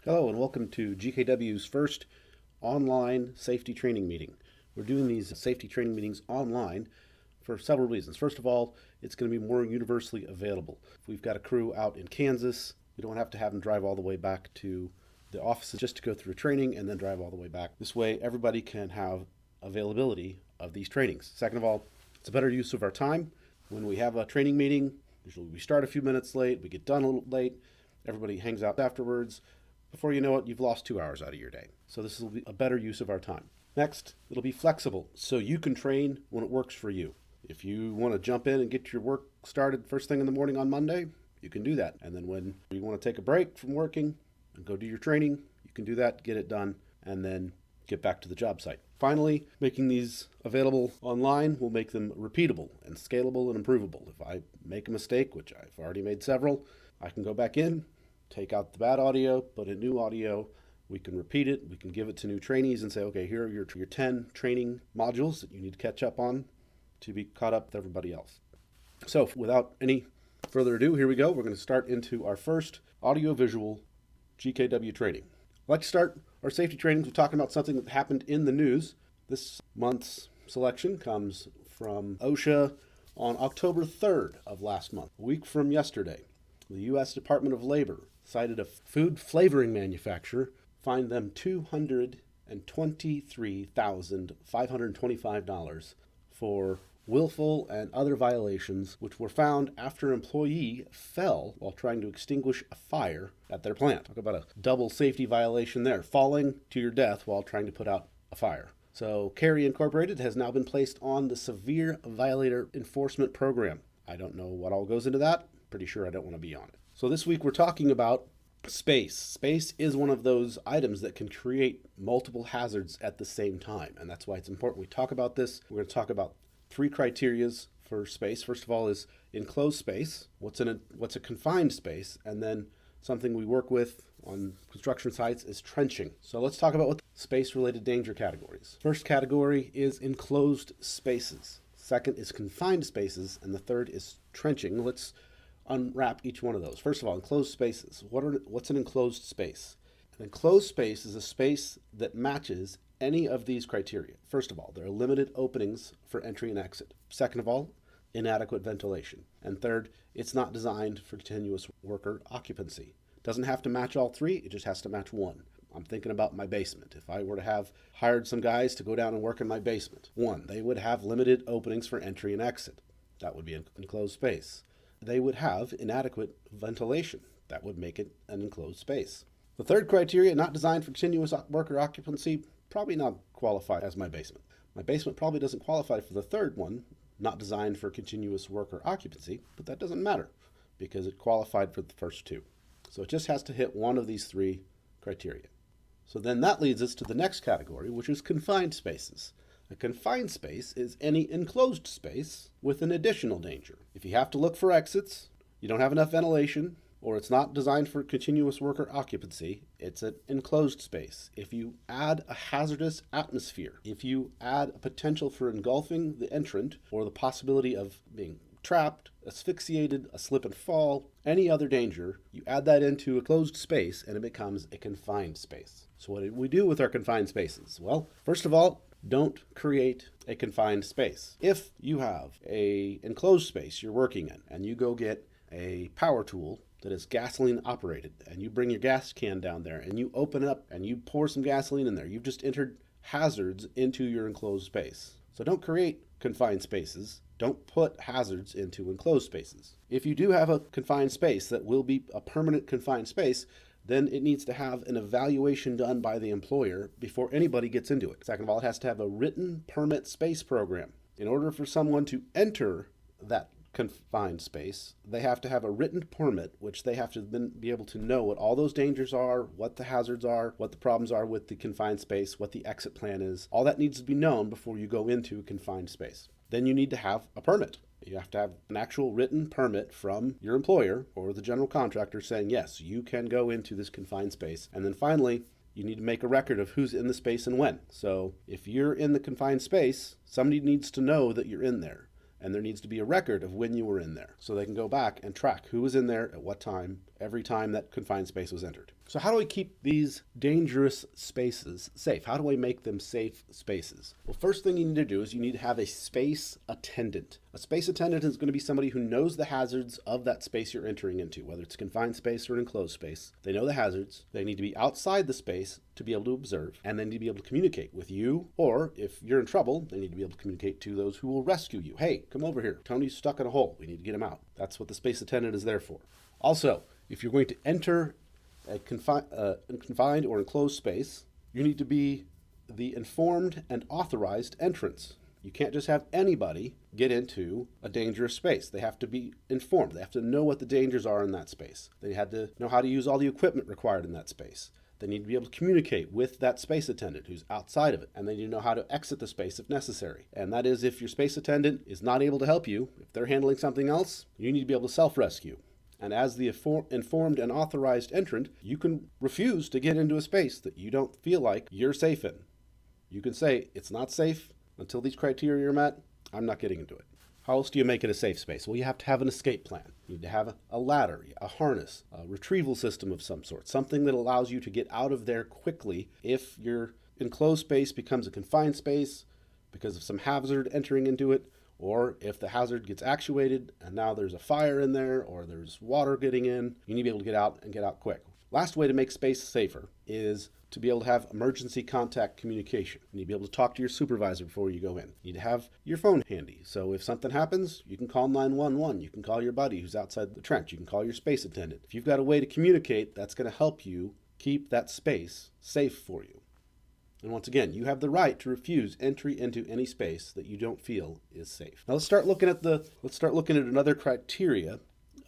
Hello and welcome to GKW's first online safety training meeting. We're doing these safety training meetings online for several reasons. First of all, it's going to be more universally available. If we've got a crew out in Kansas, we don't have to have them drive all the way back to the offices just to go through training and then drive all the way back. This way, everybody can have availability of these trainings. Second of all, it's a better use of our time. When we have a training meeting, usually we start a few minutes late, we get done a little late, everybody hangs out afterwards. Before you know it, you've lost 2 hours out of your day. So this will be a better use of our time. Next, it'll be flexible, so you can train when it works for you. If you want to jump in and get your work started first thing in the morning on Monday, you can do that. And then when you want to take a break from working and go do your training, you can do that, get it done, and then get back to the job site. Finally, making these available online will make them repeatable and scalable and improvable. If I make a mistake, which I've already made several, I can go back in, take out the bad audio, put in new audio. We can repeat it. We can give it to new trainees and say, okay, here are your 10 training modules that you need to catch up on to be caught up with everybody else. So without any further ado, here we go. We're going to start into our first audio-visual GKW training. I'd like to start our safety trainings with talking about something that happened in the news. This month's selection comes from OSHA on October 3rd of last month, a week from yesterday. The U.S. Department of Labor cited a food flavoring manufacturer, fined them $223,525 for willful and other violations which were found after an employee fell while trying to extinguish a fire at their plant. Talk about a double safety violation there, falling to your death while trying to put out a fire. So Carey Incorporated has now been placed on the Severe Violator Enforcement Program. I don't know what all goes into that. Pretty sure I don't want to be on it. So this week we're talking about space. Space is one of those items that can create multiple hazards at the same time, and that's why it's important we talk about this. We're going to talk about 3 criterias for space. First of all is enclosed space, what's a confined space, and then something we work with on construction sites is trenching. So let's talk about what space-related danger categories. First category is enclosed spaces. Second is confined spaces, and the third is trenching. Let's unwrap each one of those. First of all, enclosed spaces. What's an enclosed space? An enclosed space is a space that matches any of these criteria. First of all, there are limited openings for entry and exit. Second of all, inadequate ventilation. And third, it's not designed for continuous worker occupancy. It doesn't have to match all 3, it just has to match 1. I'm thinking about my basement. If I were to have hired some guys to go down and work in my basement, 1, they would have limited openings for entry and exit. That would be an enclosed space. They would have inadequate ventilation. That would make it an enclosed space. The third criteria, not designed for continuous worker occupancy, probably not qualify as my basement. My basement probably doesn't qualify for the third one, not designed for continuous worker occupancy, but that doesn't matter because it qualified for the first 2. So it just has to hit one of these 3 criteria. So then that leads us to the next category, which is confined spaces. A confined space is any enclosed space with an additional danger. If you have to look for exits, you don't have enough ventilation, or it's not designed for continuous worker occupancy, it's an enclosed space. If you add a hazardous atmosphere, if you add a potential for engulfing the entrant, or the possibility of being trapped, asphyxiated, a slip and fall, any other danger, you add that into a closed space and it becomes a confined space. So what do we do with our confined spaces? Well, first of all, don't create a confined space. If you have an enclosed space you're working in and you go get a power tool that is gasoline operated and you bring your gas can down there and you open it up and you pour some gasoline in there, you've just entered hazards into your enclosed space. So don't create confined spaces. Don't put hazards into enclosed spaces. If you do have a confined space that will be a permanent confined space, then it needs to have an evaluation done by the employer before anybody gets into it. Second of all, it has to have a written permit space program. In order for someone to enter that confined space, they have to have a written permit, which they have to then be able to know what all those dangers are, what the hazards are, what the problems are with the confined space, what the exit plan is. All that needs to be known before you go into a confined space. Then you need to have a permit. You have to have an actual written permit from your employer or the general contractor saying, yes, you can go into this confined space. And then finally, you need to make a record of who's in the space and when. So if you're in the confined space, somebody needs to know that you're in there. And there needs to be a record of when you were in there so they can go back and track who was in there at what time every time that confined space was entered. So how do we keep these dangerous spaces safe? How do we make them safe spaces? Well, first thing you need to do is you need to have a space attendant. A space attendant is going to be somebody who knows the hazards of that space you're entering into, whether it's confined space or an enclosed space. They know the hazards. They need to be outside the space to be able to observe, and they need to be able to communicate with you, or if you're in trouble, they need to be able to communicate to those who will rescue you. Hey, come over here. Tony's stuck in a hole. We need to get him out. That's what the space attendant is there for. Also, if you're going to enter a confined or enclosed space, you need to be the informed and authorized entrance. You can't just have anybody get into a dangerous space. They have to be informed. They have to know what the dangers are in that space. They had to know how to use all the equipment required in that space. They need to be able to communicate with that space attendant who's outside of it, and they need to know how to exit the space if necessary. And that is, if your space attendant is not able to help you, if they're handling something else, you need to be able to self-rescue. And as the informed and authorized entrant, you can refuse to get into a space that you don't feel like you're safe in. You can say, it's not safe until these criteria are met. I'm not getting into it. How else do you make it a safe space? Well, you have to have an escape plan. You need to have a ladder, a harness, a retrieval system of some sort, something that allows you to get out of there quickly if your enclosed space becomes a confined space because of some hazard entering into it, or if the hazard gets actuated and now there's a fire in there or there's water getting in. You need to be able to get out and get out quick. Last way to make space safer is to be able to have emergency contact communication. You need to be able to talk to your supervisor before you go in. You need to have your phone handy. So if something happens, you can call 911. You can call your buddy who's outside the trench. You can call your space attendant. If you've got a way to communicate, that's going to help you keep that space safe for you. And once again, you have the right to refuse entry into any space that you don't feel is safe. Now let's start looking at another criteria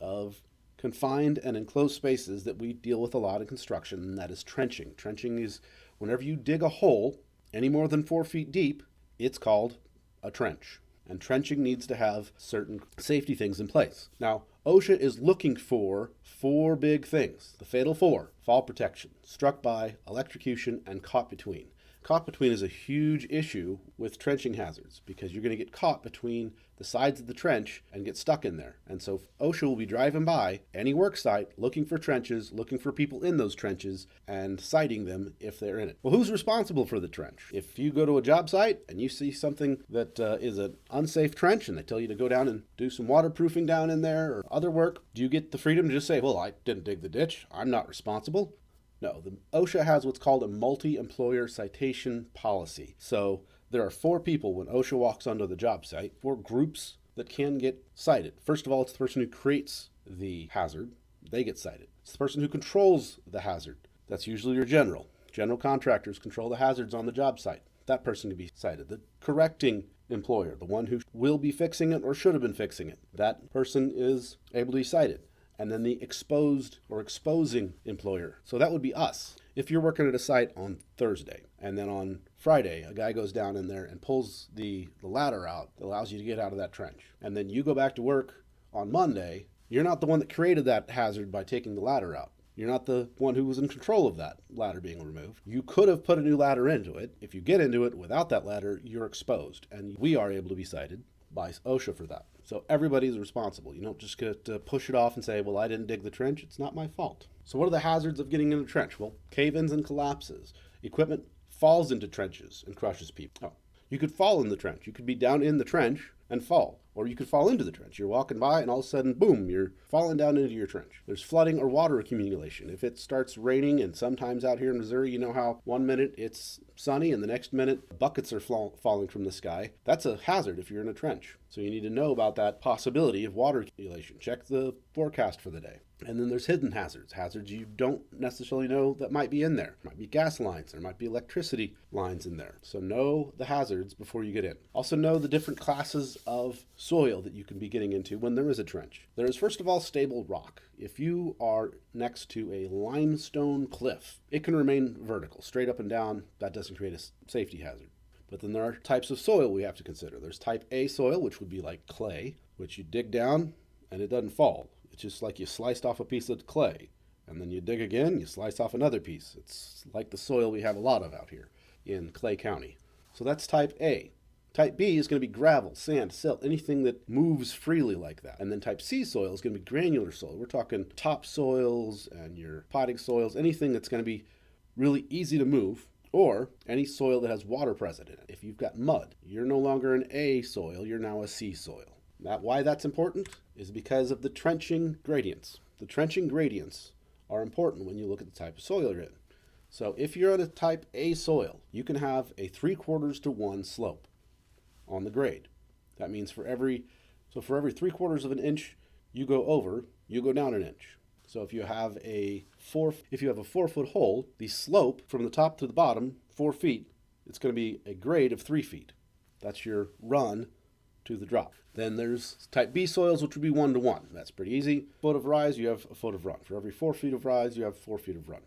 of confined and enclosed spaces that we deal with a lot in construction, and that is trenching. Trenching is whenever you dig a hole any more than 4 feet deep, it's called a trench. And trenching needs to have certain safety things in place. Now, OSHA is looking for 4 big things. The fatal 4: fall protection, struck by, electrocution, and caught between. Caught between is a huge issue with trenching hazards because you're going to get caught between the sides of the trench and get stuck in there. And so OSHA will be driving by any work site looking for trenches, looking for people in those trenches, and citing them if they're in it. Well, who's responsible for the trench? If you go to a job site and you see something that is an unsafe trench and they tell you to go down and do some waterproofing down in there or other work, do you get the freedom to just say, well, I didn't dig the ditch, I'm not responsible? No, the OSHA has what's called a multi-employer citation policy. So there are 4 people when OSHA walks onto the job site, 4 groups that can get cited. First of all, it's the person who creates the hazard. They get cited. It's the person who controls the hazard. That's usually your general. General contractors control the hazards on the job site. That person can be cited. The correcting employer, the one who will be fixing it or should have been fixing it, that person is able to be cited. And then the exposed or exposing employer. So that would be us. If you're working at a site on Thursday, and then on Friday, a guy goes down in there and pulls the ladder out that allows you to get out of that trench. And then you go back to work on Monday, you're not the one that created that hazard by taking the ladder out. You're not the one who was in control of that ladder being removed. You could have put a new ladder into it. If you get into it without that ladder, you're exposed. And we are able to be cited by OSHA for that. So everybody's responsible. You don't just get to push it off and say, well, I didn't dig the trench. It's not my fault. So what are the hazards of getting in a trench? Well, cave-ins and collapses. Equipment falls into trenches and crushes people. Oh, you could fall in the trench. You could be down in the trench and fall. Or you could fall into the trench. You're walking by and all of a sudden, boom, you're falling down into your trench. There's flooding or water accumulation. If it starts raining, and sometimes out here in Missouri, you know how one minute it's sunny and the next minute buckets are falling from the sky. That's a hazard if you're in a trench. So you need to know about that possibility of water accumulation. Check the forecast for the day. And then there's hidden hazards, hazards you don't necessarily know that might be in there. There might be gas lines, there might be electricity lines in there. So know the hazards before you get in. Also know the different classes of soil that you can be getting into when there is a trench. There is, first of all, stable rock. If you are next to a limestone cliff, it can remain vertical, straight up and down. That doesn't create a safety hazard. But then there are types of soil we have to consider. There's type A soil, which would be like clay, which you dig down and it doesn't fall. It's just like you sliced off a piece of clay, and then you dig again, you slice off another piece. It's like the soil we have a lot of out here in Clay County. So that's type A. Type B is going to be gravel, sand, silt, anything that moves freely like that. And then type C soil is going to be granular soil. We're talking topsoils and your potting soils, anything that's going to be really easy to move, or any soil that has water present in it. If you've got mud, you're no longer an A soil, you're now a C soil. Why that's important is because of the trenching gradients. The trenching gradients are important when you look at the type of soil you're in. So if you're on a type A soil, you can have a 3/4 to 1 slope on the grade. That means for every 3/4 of an inch you go over, you go down an inch. So if you have a 4-foot hole, the slope from the top to the bottom, 4 feet, it's going to be a grade of 3 feet. That's your run to the drop. Then there's type B soils, which would be 1 to 1. That's pretty easy. Foot of rise, you have a foot of run. For every 4 feet of rise, you have 4 feet of run.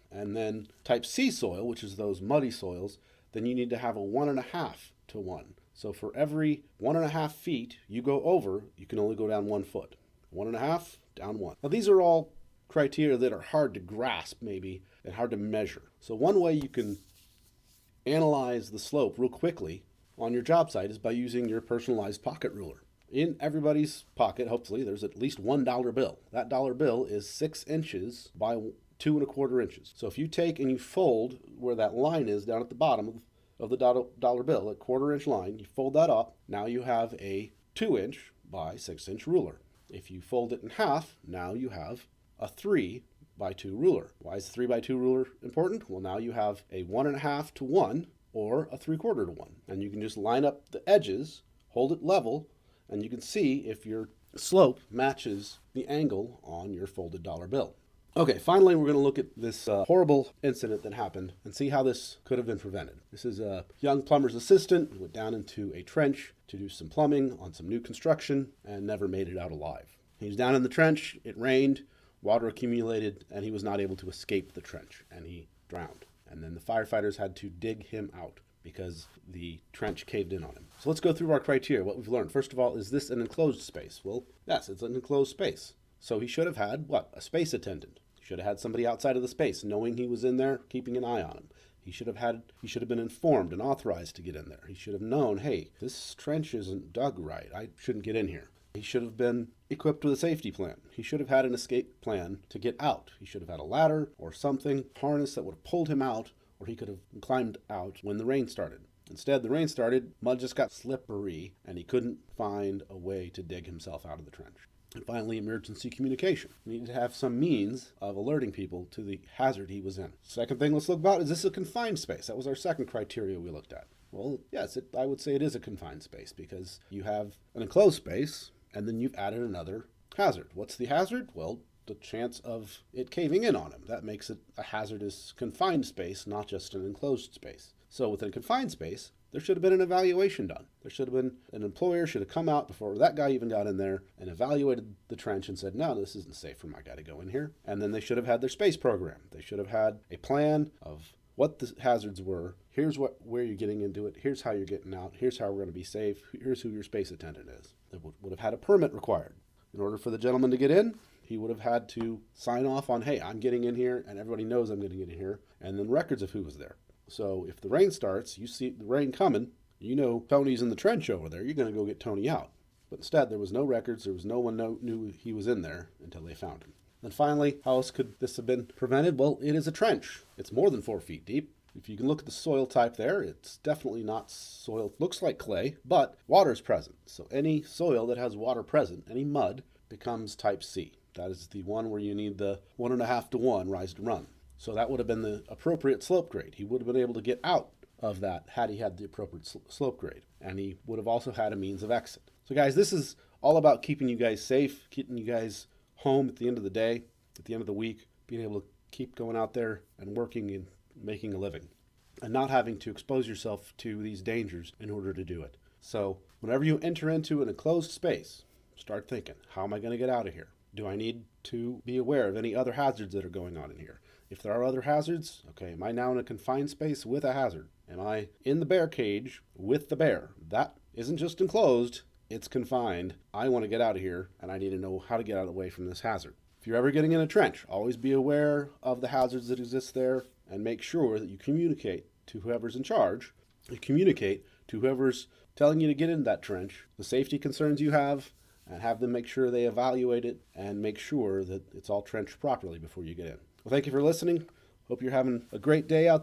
And then type C soil, which is those muddy soils, then you need to have a 1.5 to 1. So for every 1.5 feet you go over, you can only go down 1 foot. 1.5, down 1. Now these are all criteria that are hard to grasp maybe and hard to measure. So one way you can analyze the slope real quickly on your job site is by using your personalized pocket ruler. In everybody's pocket, hopefully, there's at least $1 bill. That dollar bill is 6 inches by 2.25 inches. So if you take and you fold where that line is down at the bottom of the dollar bill, a 1/4 inch line, you fold that up, now you have a 2-inch by 6-inch ruler. If you fold it in half, now you have a 3 by 2 ruler. Why is the 3 by 2 ruler important? Well, now you have a 1.5 to 1 or a 3/4 to 1. And you can just line up the edges, hold it level, and you can see if your slope matches the angle on your folded dollar bill. Okay, finally, we're going to look at this horrible incident that happened and see how this could have been prevented. This is a young plumber's assistant who went down into a trench to do some plumbing on some new construction and never made it out alive. He was down in the trench, it rained, water accumulated, and he was not able to escape the trench, and he drowned. And then the firefighters had to dig him out because the trench caved in on him. So let's go through our criteria, what we've learned. First of all, is this an enclosed space? Well, yes, it's an enclosed space. So he should have had, a space attendant. He should have had somebody outside of the space knowing he was in there, keeping an eye on him. He should have been informed and authorized to get in there. He should have known, hey, this trench isn't dug right. I shouldn't get in here. He should have been equipped with a safety plan. He should have had an escape plan to get out. He should have had a ladder or something, harness that would have pulled him out, or he could have climbed out when the rain started. Instead, the rain started, mud just got slippery, and he couldn't find a way to dig himself out of the trench. And finally, emergency communication. We need to have some means of alerting people to the hazard he was in. Second thing let's look about, is this a confined space? That was our second criteria we looked at. Well, yes, I would say it is a confined space because you have an enclosed space and then you've added another hazard. What's the hazard? Well, the chance of it caving in on him. That makes it a hazardous confined space, not just an enclosed space. So within a confined space, there should have been an evaluation done. There should have been an employer should have come out before that guy even got in there and evaluated the trench and said, no, this isn't safe for my guy to go in here. And then they should have had their space program. They should have had a plan of what the hazards were. Here's where you're getting into it. Here's how you're getting out. Here's how we're going to be safe. Here's who your space attendant is. They would have had a permit required. In order for the gentleman to get in, he would have had to sign off on, hey, I'm getting in here, and everybody knows I'm getting in here, and then records of who was there. So if the rain starts, you see the rain coming, you know Tony's in the trench over there, you're going to go get Tony out. But instead, there was no records, there was no one knew he was in there until they found him. And finally, how else could this have been prevented? Well, it is a trench. It's more than 4 feet deep. If you can look at the soil type there, it's definitely not soil. It looks like clay, but water is present. So any soil that has water present, any mud, becomes type C. That is the one where you need the 1.5 to 1 rise to run. So that would have been the appropriate slope grade. He would have been able to get out of that had he had the appropriate slope grade. And he would have also had a means of exit. So guys, this is all about keeping you guys safe, keeping you guys home at the end of the day, at the end of the week, being able to keep going out there and working and making a living and not having to expose yourself to these dangers in order to do it. So whenever you enter into an enclosed space, start thinking, how am I going to get out of here? Do I need to be aware of any other hazards that are going on in here? If there are other hazards, okay, am I now in a confined space with a hazard? Am I in the bear cage with the bear? That isn't just enclosed, it's confined. I want to get out of here, and I need to know how to get out away from this hazard. If you're ever getting in a trench, always be aware of the hazards that exist there and make sure that you communicate to whoever's in charge communicate to whoever's telling you to get in that trench the safety concerns you have, and have them make sure they evaluate it and make sure that it's all trenched properly before you get in. Well, thank you for listening. Hope you're having a great day out there.